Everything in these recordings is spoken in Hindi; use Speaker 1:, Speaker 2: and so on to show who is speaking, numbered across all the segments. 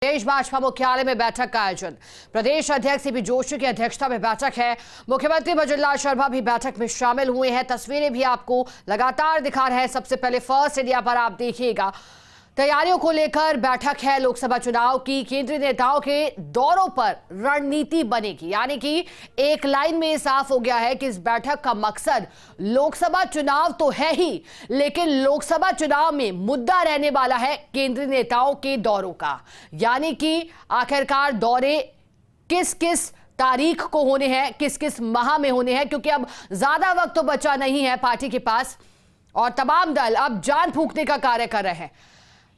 Speaker 1: प्रदेश भाजपा मुख्यालय में बैठक का आयोजन। प्रदेश अध्यक्ष सीपी जोशी की अध्यक्षता में बैठक है। मुख्यमंत्री भजनलाल शर्मा भी बैठक में शामिल हुए हैं। तस्वीरें भी आपको लगातार दिखा रहे हैं। सबसे पहले फर्स्ट इंडिया पर आप देखिएगा, तैयारियों को लेकर बैठक है। लोकसभा चुनाव की केंद्रीय नेताओं के दौरों पर रणनीति बनेगी, यानी कि एक लाइन में साफ हो गया है कि इस बैठक का मकसद लोकसभा चुनाव तो है ही, लेकिन लोकसभा चुनाव में मुद्दा रहने वाला है केंद्रीय नेताओं के दौरों का, यानी कि आखिरकार दौरे किस किस तारीख को होने हैं, किस किस माह में होने हैं, क्योंकि अब ज्यादा वक्त तो बचा नहीं है पार्टी के पास और तमाम दल अब जान फूंकने का कार्य कर रहे हैं।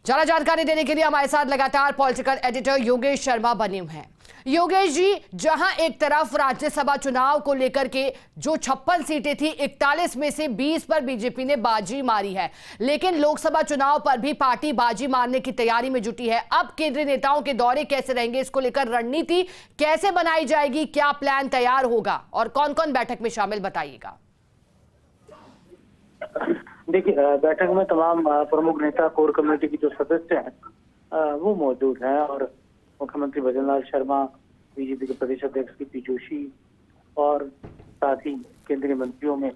Speaker 1: ज्यादा जानकारी देने के लिए हमारे साथ लगातार पॉलिटिकल एडिटर योगेश शर्मा बने हुए हैं। योगेश जी, जहां एक तरफ राज्यसभा चुनाव को लेकर के जो 56 सीटें थी, 41 में से 20 पर बीजेपी ने बाजी मारी है, लेकिन लोकसभा चुनाव पर भी पार्टी बाजी मारने की तैयारी में जुटी है। अब केंद्रीय नेताओं के दौरे कैसे रहेंगे, इसको लेकर रणनीति कैसे बनाई जाएगी, क्या प्लान तैयार होगा और कौन कौन बैठक में शामिल, बताइएगा।
Speaker 2: देखिए, बैठक में तमाम प्रमुख नेता, कोर कमेटी की जो सदस्य हैं वो मौजूद हैं और मुख्यमंत्री भजनलाल शर्मा, बीजेपी के प्रदेश अध्यक्ष सीपी जोशी और साथ ही केंद्रीय मंत्रियों में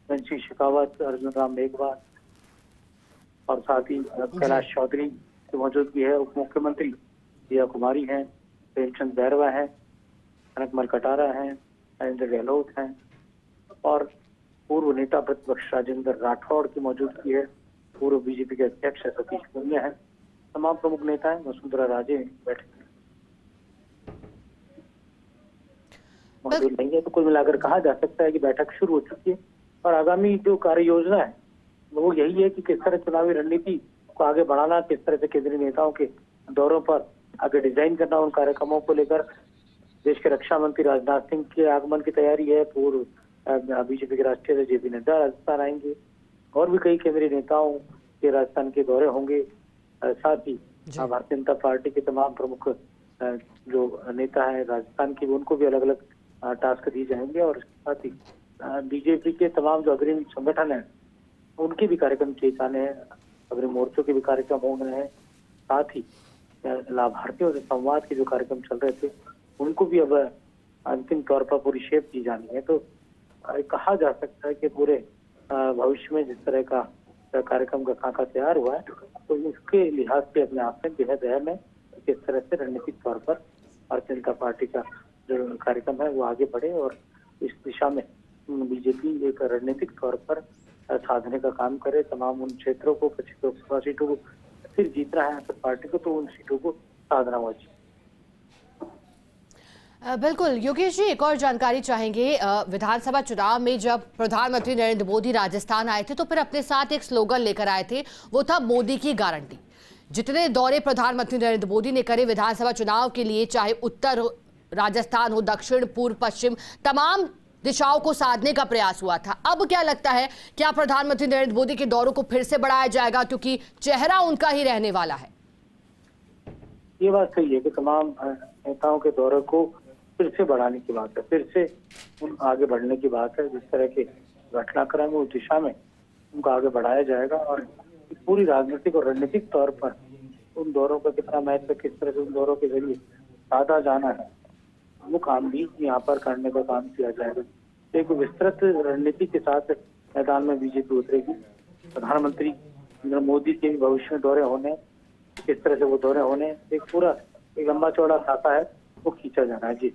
Speaker 2: धनसिंह शेखावत, अर्जुन राम मेघवाल और साथ ही कैलाश चौधरी की मौजूदगी है। उप मुख्यमंत्री दिया कुमारी हैं, प्रेमचंद बैरवा हैं, कनकमल कटारा हैं, नरेंद्र गहलोत हैं और पूर्व नेता प्रतिपक्ष राजेंद्र राठौड़ की मौजूदगी है। पूर्व बीजेपी के अध्यक्ष सतीश पूनिया है। तमाम प्रमुख नेता हैं। वसुंधरा राजे बैठक मौजूद नहीं है। तो कुल मिलाकर कहा जा सकता है कि बैठक शुरू हो चुकी है और आगामी जो कार्य योजना है वो यही है कि किस तरह चुनावी रणनीति को आगे बढ़ाना, किस तरह से केंद्रीय नेताओं के दौरों पर आगे डिजाइन करना, उन कार्यक्रमों को लेकर देश के रक्षा मंत्री राजनाथ सिंह के आगमन की तैयारी है। पूर्व बीजेपी के राष्ट्रीय अध्यक्ष जेपी नड्डा राजस्थान आएंगे और भी कई केंद्रीय नेताओं के राजस्थान के दौरे होंगे। साथ ही भारतीय जनता पार्टी के तमाम प्रमुख जो नेता हैं राजस्थान के, उनको भी अलग अलग टास्क दिए जाएंगे और साथ ही बीजेपी के तमाम जो अग्रणी संगठन हैं उनके भी कार्यक्रम किए जाने हैं। अग्रणी मोर्चों के भी कार्यक्रम हो रहे हैं। साथ ही लाभार्थियों से संवाद के जो कार्यक्रम चल रहे थे उनको भी अब अंतिम तौर पर पूरी शेप दी जानी है। तो कहा जा सकता है कि पूरे भविष्य में जिस तरह का कार्यक्रम का खाका तैयार हुआ है तो उसके लिहाज से अपने आप में बेहद अहम है किस तरह से रणनीतिक तौर पर भारतीय जनता पार्टी का जो कार्यक्रम है वो आगे बढ़े और इस दिशा में बीजेपी एक रणनीतिक तौर पर साधने का काम करे। तमाम उन क्षेत्रों को, 25 लोकसभा सीटों को फिर जीतना है तो पार्टी को, तो उन सीटों को साधना हुआ।
Speaker 1: बिल्कुल योगेश जी, एक और जानकारी चाहेंगे। विधानसभा चुनाव में जब प्रधानमंत्री नरेंद्र मोदी राजस्थान आए थे तो फिर अपने साथ एक स्लोगन लेकर आए थे, वो था मोदी की गारंटी। जितने दौरे प्रधानमंत्री नरेंद्र मोदी ने करे विधानसभा चुनाव के लिए, चाहे उत्तर राजस्थान हो, दक्षिण, पूर्व, पश्चिम, तमाम दिशाओं को साधने का प्रयास हुआ था। अब क्या लगता है, क्या प्रधानमंत्री नरेंद्र मोदी के दौरों को फिर से बढ़ाया जाएगा, क्योंकि चेहरा उनका ही रहने वाला है?
Speaker 2: ये बात सही है कि तमाम नेताओं के दौरे को फिर से बढ़ाने की बात है, फिर से आगे बढ़ने की बात है। जिस तरह के घटनाक्रम उस दिशा में उनको आगे बढ़ाया जाएगा और पूरी राजनीतिक और रणनीतिक तौर पर उन दौरों का कितना महत्व, किस तरह से उन दौरों के जरिए साधा जाना है, वो काम भी यहाँ पर करने का काम किया जाएगा। एक विस्तृत रणनीति के साथ मैदान में बीजेपी उतरेगी। प्रधानमंत्री नरेंद्र मोदी के भी भविष्य में दौरे होने, किस तरह से वो दौरे होने, एक पूरा एक लंबा चौड़ा खाका है वो खींचा जाना है। जी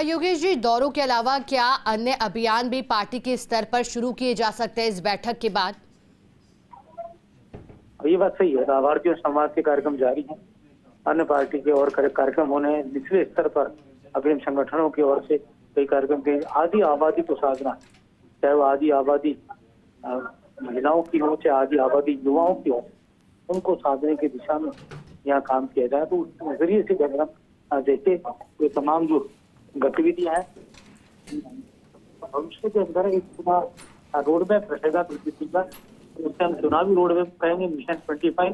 Speaker 1: योगेश जी, दौरों के अलावा क्या अन्य अभियान भी पार्टी के स्तर पर शुरू किए जा सकते हैं इस बैठक के बाद?
Speaker 2: ये बात सही है, लाभार्थियों संवाद के कार्यक्रम जारी हैं। अन्य पार्टी के और कार्यक्रम होने हैं। निचले स्तर पर अग्रिम संगठनों की ओर से कई कार्यक्रम के आदि आबादी को साधना, चाहे वो आदि आबादी महिलाओं की हो, चाहे आदि आबादी युवाओं की हो, उनको साधने की दिशा में यहाँ काम किया जाए। तो उस नजरिए से जैसे ये तमाम जो गतिविधियां हैं भविष्य के अंदर एक पूरा रोड मैप रहेगा बीजेपी का। उससे हम चुनावी रोड मैप कहेंगे मिशन 25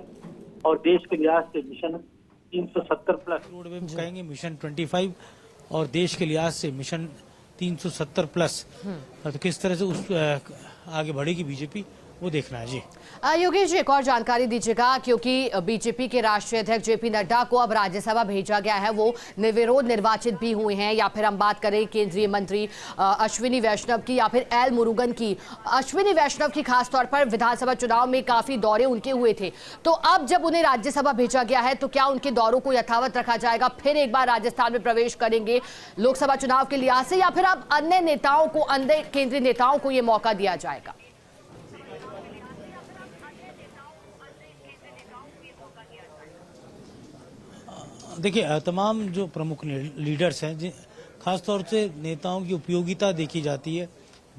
Speaker 2: और देश के लिहाज से मिशन 370 प्लस
Speaker 3: रोड मैप कहेंगे मिशन 25 और देश के लिहाज से मिशन 370 प्लस। तो किस तरह से उस आगे बढ़ेगी बीजेपी, वो देखना है। जी
Speaker 1: योगेश जी, एक और जानकारी दीजिएगा, क्योंकि बीजेपी के राष्ट्रीय अध्यक्ष जेपी नड्डा को अब राज्यसभा भेजा गया है, वो निर्विरोध निर्वाचित भी हुए हैं, या फिर हम बात करें केंद्रीय मंत्री अश्विनी वैष्णव की या फिर एल मुरुगन की। अश्विनी वैष्णव की खासतौर पर विधानसभा चुनाव में काफी दौरे उनके हुए थे, तो अब जब उन्हें राज्यसभा भेजा गया है तो क्या उनके दौरों को यथावत रखा जाएगा, फिर एक बार राजस्थान में प्रवेश करेंगे लोकसभा चुनाव के लिहाज से, या फिर अब अन्य नेताओं को, अन्य केंद्रीय नेताओं को यह मौका दिया जाएगा?
Speaker 3: देखिए, तमाम जो प्रमुख लीडर्स हैं, खासतौर से नेताओं की उपयोगिता देखी जाती है,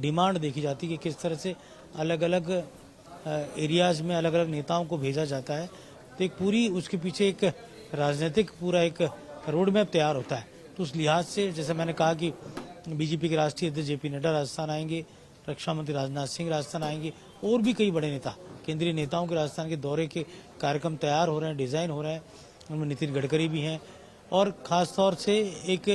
Speaker 3: डिमांड देखी जाती है कि किस तरह से अलग अलग एरियाज में अलग अलग नेताओं को भेजा जाता है। तो एक पूरी उसके पीछे एक राजनीतिक पूरा एक रोड मैप तैयार होता है। तो उस लिहाज से जैसे मैंने कहा कि बीजेपी के राष्ट्रीय अध्यक्ष जेपी नड्डा राजस्थान आएंगे, रक्षा मंत्री राजनाथ सिंह राजस्थान आएंगे, और भी कई बड़े नेता, केंद्रीय नेताओं के राजस्थान के दौरे के कार्यक्रम तैयार हो रहे हैं, डिज़ाइन हो रहे हैं। उनमें नितिन गडकरी भी हैं, और ख़ास तौर से एक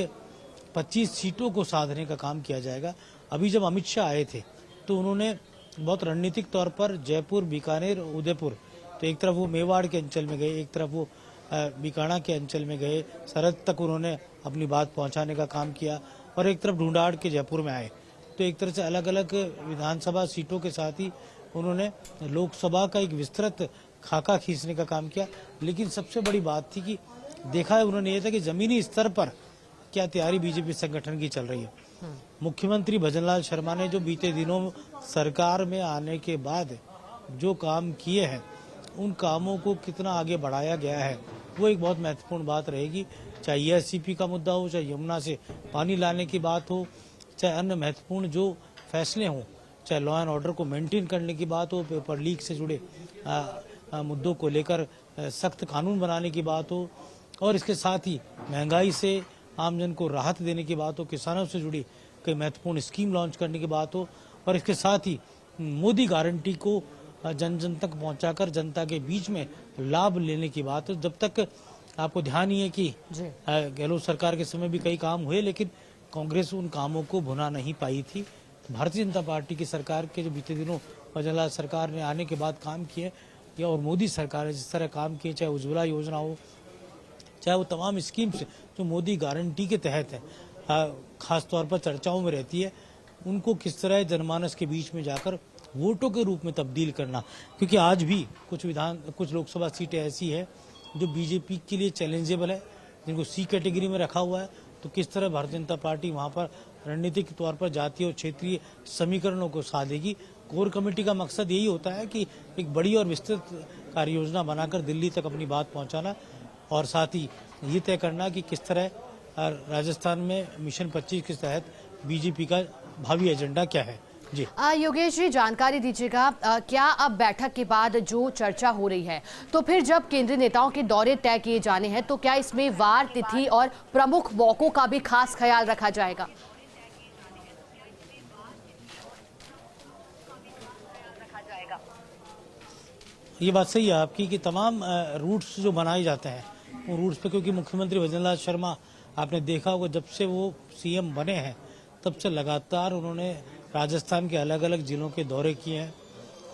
Speaker 3: 25 सीटों को साधने का काम किया जाएगा। अभी जब अमित शाह आए थे तो उन्होंने बहुत रणनीतिक तौर पर जयपुर, बीकानेर, उदयपुर, तो एक तरफ वो मेवाड़ के अंचल में गए, एक तरफ वो बीकाणा के अंचल में गए, सरहद तक उन्होंने अपनी बात पहुंचाने का काम किया, और एक तरफ ढूंढाड़ के जयपुर में आए। तो एक तरह से अलग अलग विधानसभा सीटों के साथ ही उन्होंने लोकसभा का एक विस्तृत खाका खींचने का काम किया। लेकिन सबसे बड़ी बात थी कि देखा है उन्होंने ये था कि जमीनी स्तर पर क्या तैयारी बीजेपी संगठन की चल रही है। मुख्यमंत्री भजनलाल शर्मा ने जो बीते दिनों सरकार में आने के बाद जो काम किए हैं, उन कामों को कितना आगे बढ़ाया गया है, वो एक बहुत महत्वपूर्ण बात रहेगी। चाहे एससीपी का मुद्दा हो, चाहे यमुना से पानी लाने की बात हो, चाहे अन्य महत्वपूर्ण जो फैसले हों, चाहे लॉ एंड ऑर्डर को मेंटेन करने की बात हो, पेपर लीक से जुड़े मुद्दों को लेकर सख्त कानून बनाने की बात हो, और इसके साथ ही महंगाई से आमजन को राहत देने की बात हो, किसानों से जुड़ी कई महत्वपूर्ण स्कीम लॉन्च करने की बात हो, और इसके साथ ही मोदी गारंटी को जन जन तक पहुंचाकर जनता के बीच में लाभ लेने की बात हो। जब तक आपको ध्यान ही है कि गहलोत सरकार के समय भी कई काम हुए, लेकिन कांग्रेस उन कामों को भुना नहीं पाई थी। भारतीय जनता पार्टी की सरकार के जो बीते दिनों भजनलाल सरकार ने आने के बाद काम किए, या और मोदी सरकार ने जिस तरह काम किए, चाहे उज्ज्वला योजना हो, चाहे वो तमाम स्कीम्स जो मोदी गारंटी के तहत है, खास तौर पर चर्चाओं में रहती है, उनको किस तरह जनमानस के बीच में जाकर वोटों के रूप में तब्दील करना। क्योंकि आज भी कुछ लोकसभा सीटें ऐसी है जो बीजेपी के लिए चैलेंजेबल है, जिनको सी कैटेगरी में रखा हुआ है। तो किस तरह भारतीय जनता पार्टी वहाँ पर रणनीतिक तौर पर जातीय और क्षेत्रीय समीकरणों को साधेगी। कोर कमेटी का मकसद यही होता है कि एक बड़ी और विस्तृत कार्य योजना बनाकर दिल्ली तक अपनी बात पहुंचाना, और साथ ही ये तय करना कि किस तरह राजस्थान में मिशन 25 के तहत बीजेपी का भावी एजेंडा क्या है। जी
Speaker 1: योगेश जी, जानकारी दीजिएगा, क्या अब बैठक के बाद जो चर्चा हो रही है, तो फिर जब केंद्रीय नेताओं के दौरे तय किए जाने हैं, तो क्या इसमें वार, तिथि और प्रमुख मौकों का भी खास ख्याल रखा जाएगा?
Speaker 3: ये बात सही है आपकी कि तमाम रूट्स जो बनाए जाते हैं, उन रूट्स पे, क्योंकि मुख्यमंत्री भजनलाल शर्मा आपने देखा होगा जब से वो सीएम बने हैं तब से लगातार उन्होंने राजस्थान के अलग अलग जिलों के दौरे किए हैं,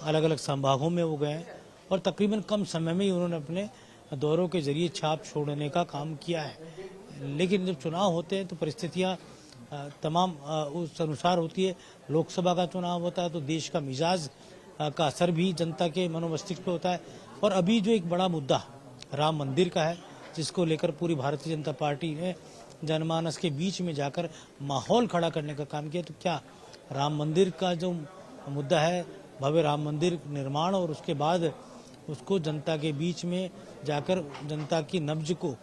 Speaker 3: अलग अलग संभागों में वो गए हैं, और तकरीबन कम समय में ही उन्होंने अपने दौरों के जरिए छाप छोड़ने का काम किया है। लेकिन जब चुनाव होते हैं तो परिस्थितियाँ तमाम उस अनुसार होती है। लोकसभा का चुनाव होता है तो देश का मिजाज का असर भी जनता के मनोमस्तिष्क पे होता है। और अभी जो एक बड़ा मुद्दा राम मंदिर का है, जिसको लेकर पूरी भारतीय जनता पार्टी ने जनमानस के बीच में जाकर माहौल खड़ा करने का काम किया। तो क्या राम मंदिर का जो मुद्दा है, भव्य राम मंदिर निर्माण, और उसके बाद उसको जनता के बीच में जाकर जनता की नब्ज को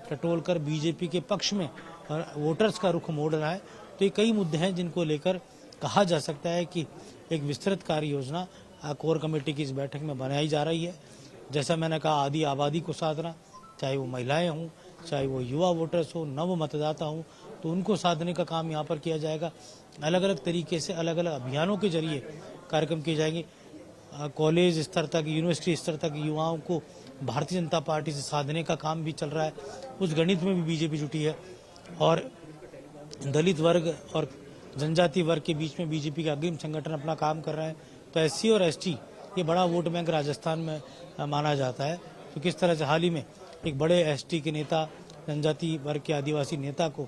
Speaker 3: टटोल कर बीजेपी के पक्ष में वोटर्स का रुख मोड़ रहा है। तो ये कई मुद्दे हैं जिनको लेकर कहा जा सकता है कि एक विस्तृत कार्य योजना कोर कमेटी की इस बैठक में बनाई जा रही है। जैसा मैंने कहा, आदि आबादी को साधना, चाहे वो महिलाएं हों, चाहे वो युवा वोटर्स हो, नव मतदाता हों, तो उनको साधने का काम यहाँ पर किया जाएगा। अलग अलग तरीके से अलग अलग अभियानों के जरिए कार्यक्रम किए जाएंगे। कॉलेज स्तर तक, यूनिवर्सिटी स्तर तक युवाओं को भारतीय जनता पार्टी से साधने का काम भी चल रहा है। उस गणित में भी बीजेपी जुटी है, और दलित वर्ग और जनजाति वर्ग के बीच में बीजेपी का अग्रिम संगठन अपना काम कर रहा है। तो एससी और एसटी ये बड़ा वोट बैंक राजस्थान में माना जाता है। तो किस तरह से हाल ही में एक बड़े एसटी के नेता, जनजाति वर्ग के आदिवासी नेता को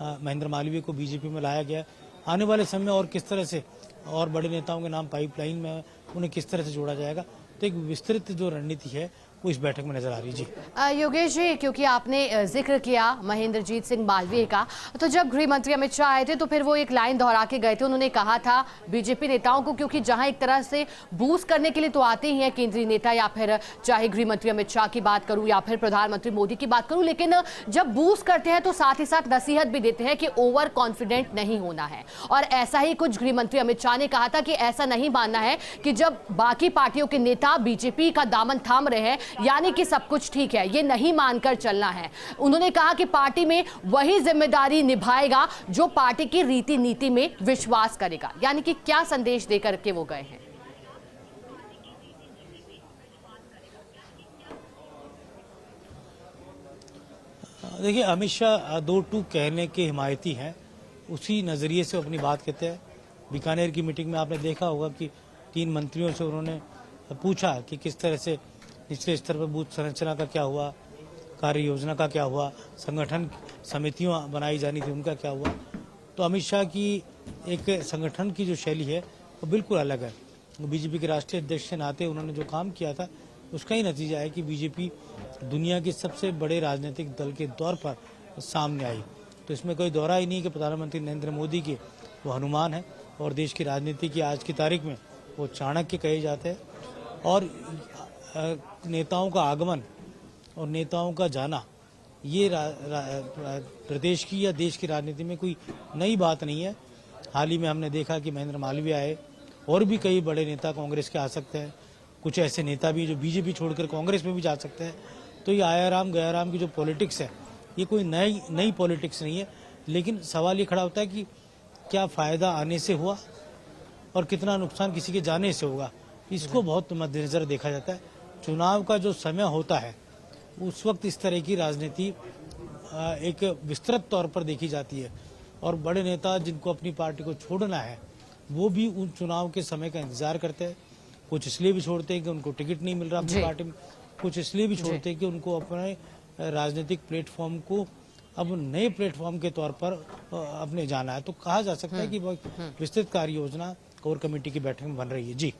Speaker 3: महेंद्र मालवीय को बीजेपी में लाया गया। आने वाले समय और किस तरह से और बड़े नेताओं के नाम पाइपलाइन में उन्हें किस तरह से जोड़ा जाएगा, तो एक विस्तृत जो रणनीति है वो इस बैठक में नजर आ रही है। जी
Speaker 1: योगेश जी, क्योंकि आपने जिक्र किया महेंद्रजीत सिंह मालवीय का, तो जब गृह मंत्री अमित शाह आए थे तो फिर वो एक लाइन दोहरा के गए थे। उन्होंने कहा था बीजेपी नेताओं को, क्योंकि जहां एक तरह से बूस्ट करने के लिए तो आते ही हैं केंद्रीय नेता, या फिर चाहे गृह मंत्री अमित शाह की बात करूं या फिर प्रधानमंत्री मोदी की बात करूं, लेकिन जब बूस्ट करते हैं तो साथ ही साथ नसीहत भी देते हैं कि ओवर कॉन्फिडेंट नहीं होना है। और ऐसा ही कुछ गृह मंत्री अमित शाह ने कहा था कि ऐसा नहीं मानना है कि जब बाकी पार्टियों के नेता बीजेपी का दामन थाम रहे हैं यानी कि सब कुछ ठीक है, ये नहीं मानकर चलना है। उन्होंने कहा कि पार्टी में वही जिम्मेदारी निभाएगा जो पार्टी की रीति नीति में विश्वास करेगा। यानी कि क्या संदेश देकर के वो गए हैं?
Speaker 3: देखिए, अमित शाह 2-2 कहने के हिमायती हैं, उसी नजरिए से अपनी बात कहते हैं। बीकानेर की मीटिंग में आपने देखा होगा कि 3 मंत्रियों से उन्होंने पूछा कि किस तरह से निचले स्तर पर बूथ संरचना का क्या हुआ, कार्य योजना का क्या हुआ, संगठन समितियां बनाई जानी थी उनका क्या हुआ। तो अमित शाह की एक संगठन की जो शैली है वो बिल्कुल अलग है। बीजेपी के राष्ट्रीय अध्यक्ष के नाते उन्होंने जो काम किया था उसका ही नतीजा है कि बीजेपी दुनिया के सबसे बड़े राजनीतिक दल के तौर पर सामने आई। तो इसमें कोई दौरा ही नहीं कि प्रधानमंत्री नरेंद्र मोदी के वो हनुमान है और देश की राजनीति की आज की तारीख में वो चाणक्य कहे जाते हैं। और नेताओं का आगमन और नेताओं का जाना ये प्रदेश की या देश की राजनीति में कोई नई बात नहीं है। हाल ही में हमने देखा कि महेंद्र मालवीय आए, और भी कई बड़े नेता कांग्रेस के आ सकते हैं, कुछ ऐसे नेता भी जो बीजेपी छोड़कर कांग्रेस में भी जा सकते हैं। तो ये आयाराम गयाराम की जो पॉलिटिक्स है ये कोई नई पॉलिटिक्स नहीं है। लेकिन सवाल ये खड़ा होता है कि क्या फायदा आने से हुआ और कितना नुकसान किसी के जाने से होगा, इसको बहुत मद्देनजर देखा जाता है। चुनाव का जो समय होता है उस वक्त इस तरह की राजनीति एक विस्तृत तौर पर देखी जाती है, और बड़े नेता जिनको अपनी पार्टी को छोड़ना है वो भी उन चुनाव के समय का इंतजार करते हैं। कुछ इसलिए भी छोड़ते हैं कि उनको टिकट नहीं मिल रहा अपनी पार्टी में, कुछ इसलिए भी छोड़ते हैं कि उनको अपने राजनीतिक प्लेटफॉर्म को अब नए प्लेटफॉर्म के तौर पर अपने जाना है। तो कहा जा सकता है कि विस्तृत कार्य योजना कोर कमेटी की बैठक में बन रही है। जी।